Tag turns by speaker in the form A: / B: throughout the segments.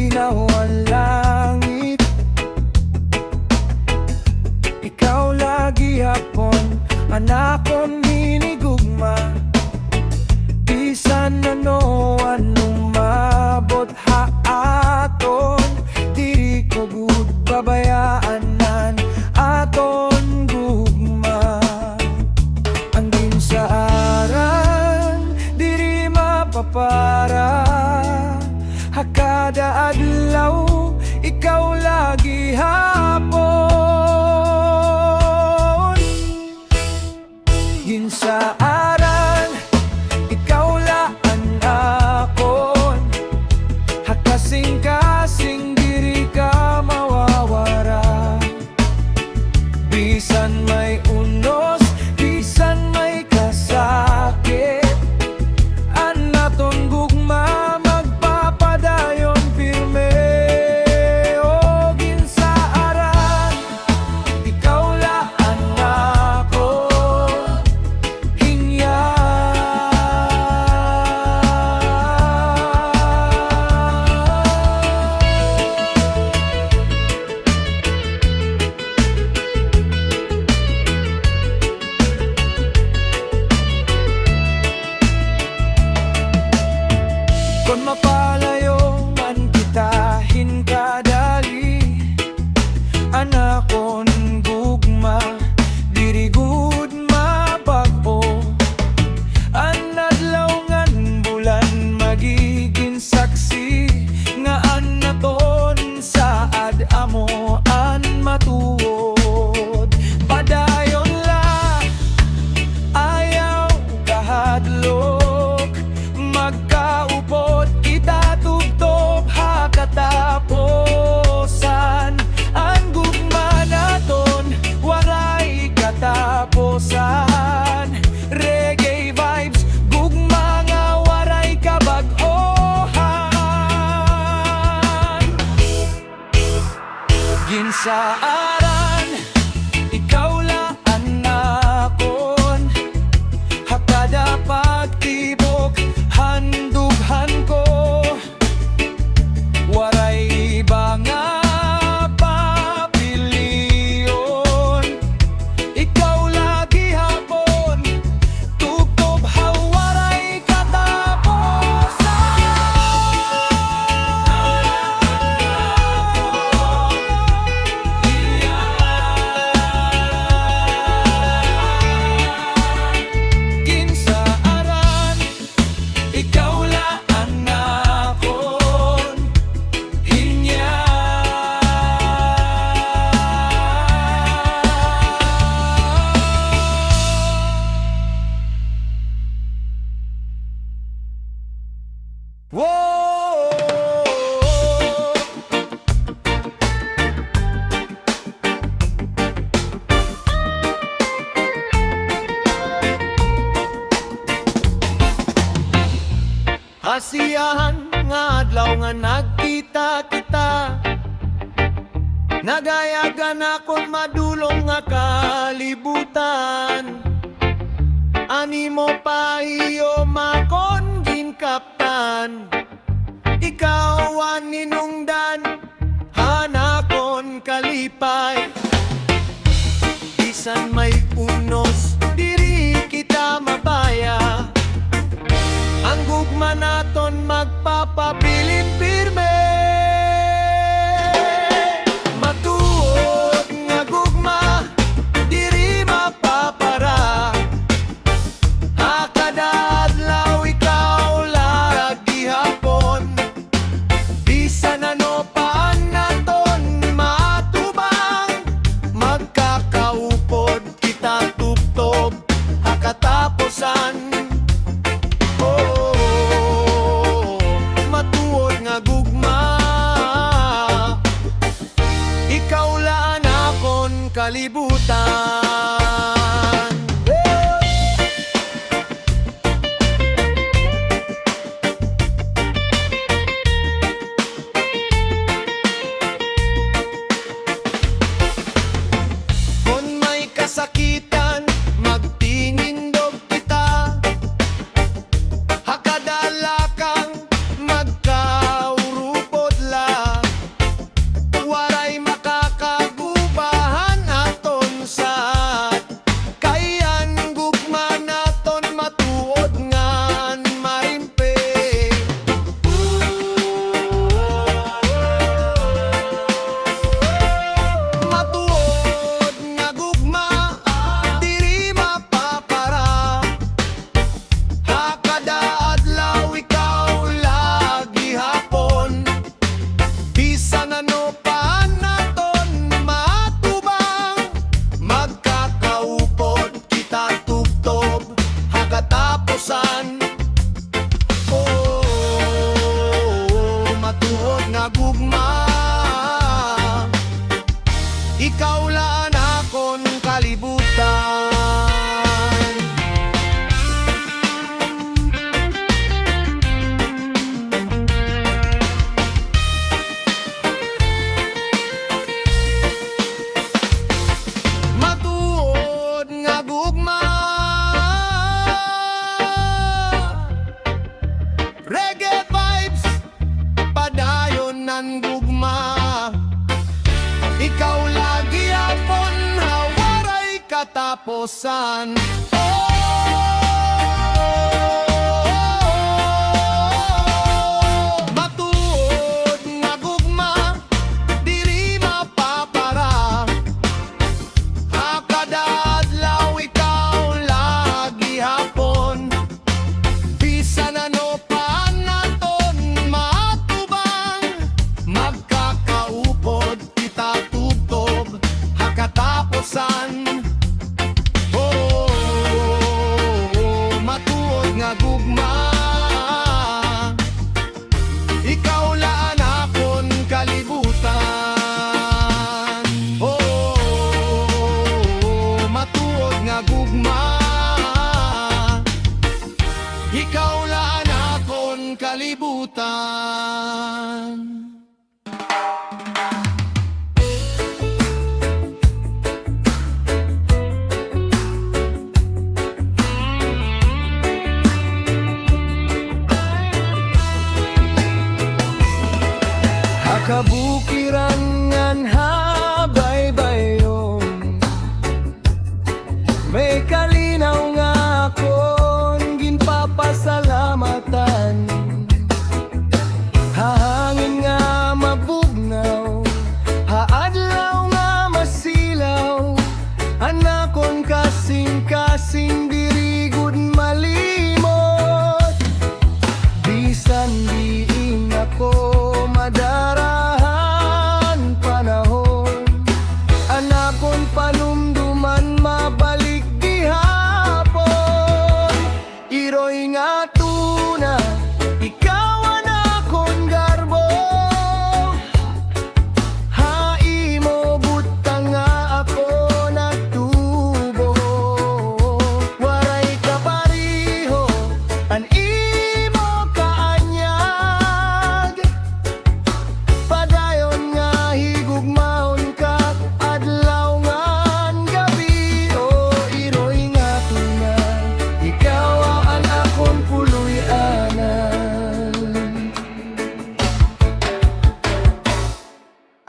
A: malinaw ang langit. Ikaw lagi hapon, anakon hinigugma. Bisan ano anong mabot haaton, diri ko gud babayaanan aton gugma. Ang ginsaaran diri mapapara, hakada adlaw ikaw lagi hapon. Ginsaaran ikaw laan akon, hakasing-kasing diri ka mawawara. Bisan may unos, bisan may kasakit, anaton gugma magpapadayon pirme. O ginsaaran ikaw laan akon, hinya. Kung mapalayo man kita hinkadali, anakon gugma diri gud mabag-o. Anadlaw ngan bulan magiging saksi, nga anaton saad amo an matuod. Padayon la ayaw kahadlok, magkaupod kita tugtog hakataposan. Ang gugma naton waray kataposan. Reggae vibes, gugma nga waray kabag-ohan. Ginsaaran ikaw laan akon, hakada pagtibok handughan ko. Waray iba nga papiliyon, ikaw lagi hapon, tugtob hawaray kataposan. Ginsaaran ikaw laan akon, hinya. Whoa! Asiyahan nga adlaw nga nagkita kita, nagayagan akong madulong nga kalibutan. Ani mo pa iyo makon ginkaptan, ikaw ang ninungdan hanakon kalipay. Bisan may unos diri kita mabaya, ang gugma naton magpapabilin pirme. Matuod nga gugma diri mapapara, hakada adlaw ikaw lagi hapon. Bisan ano pa naton matubang, magkakaupod kita tubtob hakataposan. Matuod nga gugma, ikaw laan akon kalibutan. Kung may kasakitan magtinindog kita, hakadala kang magkaurupod lang. ikaw lang akon kalibutan. Matuod nga gugma, reggae vibes, padayon nan gugma. Ikaw lagi apon, hawaray katapusan. Matuod nga gugma, diri mapapara. Kada adlaw ikaw lagi hapon. Bisan ano pa naton matubang, magkakaupod kita tutob hakatapusan. Matuod nga gugma, ikaw lang akon kalibutan. Matuod nga gugma, ikaw lang akon kalibutan. Kabukiran ngan habaybayon, may kalinaw nga akong ginpapasalamatan. Hahangin nga mabugnaw, haadlaw nga masilaw, anakon kasing-kasing dirigud malimot. Bisan diin ako madarahan panahon, anakon panumduman mabalik gihapon. Iroy nga tuna, ikaw anakon garbo, haimo butang nga ako nagtubo. Waray kapariho, an imo kaanyag, padayon nga higugmaon ka adlaw ngan gabi. Iroy nga tuna, ikaw ang akon puloy-anan.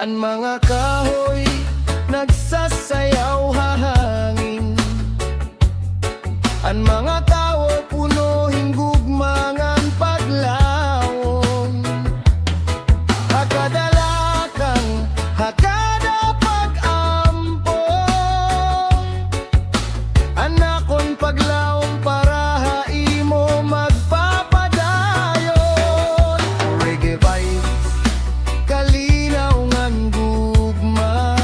A: Ang mga kahoy nagsasayaw hahangin, ang mga tao puno hinggugmangan paglawon. Hakadalakang, hakada pag-ampo, anakon paglawong para haimo magpapadayon. Reggae vibes, kalinaw ngan gugma,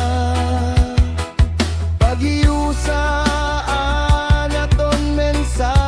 A: pag-iusaan aton mensahe.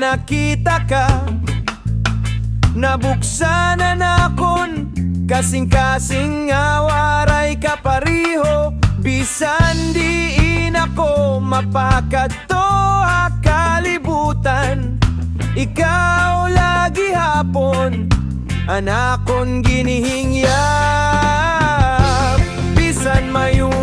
A: nakita ka. Nabuksanan akon, kasing-kasing nga waray kapariho. Bisan diin ako mapakato kalibutan, ikaw lagi hapon anakon ginihingyap. Bisan mayo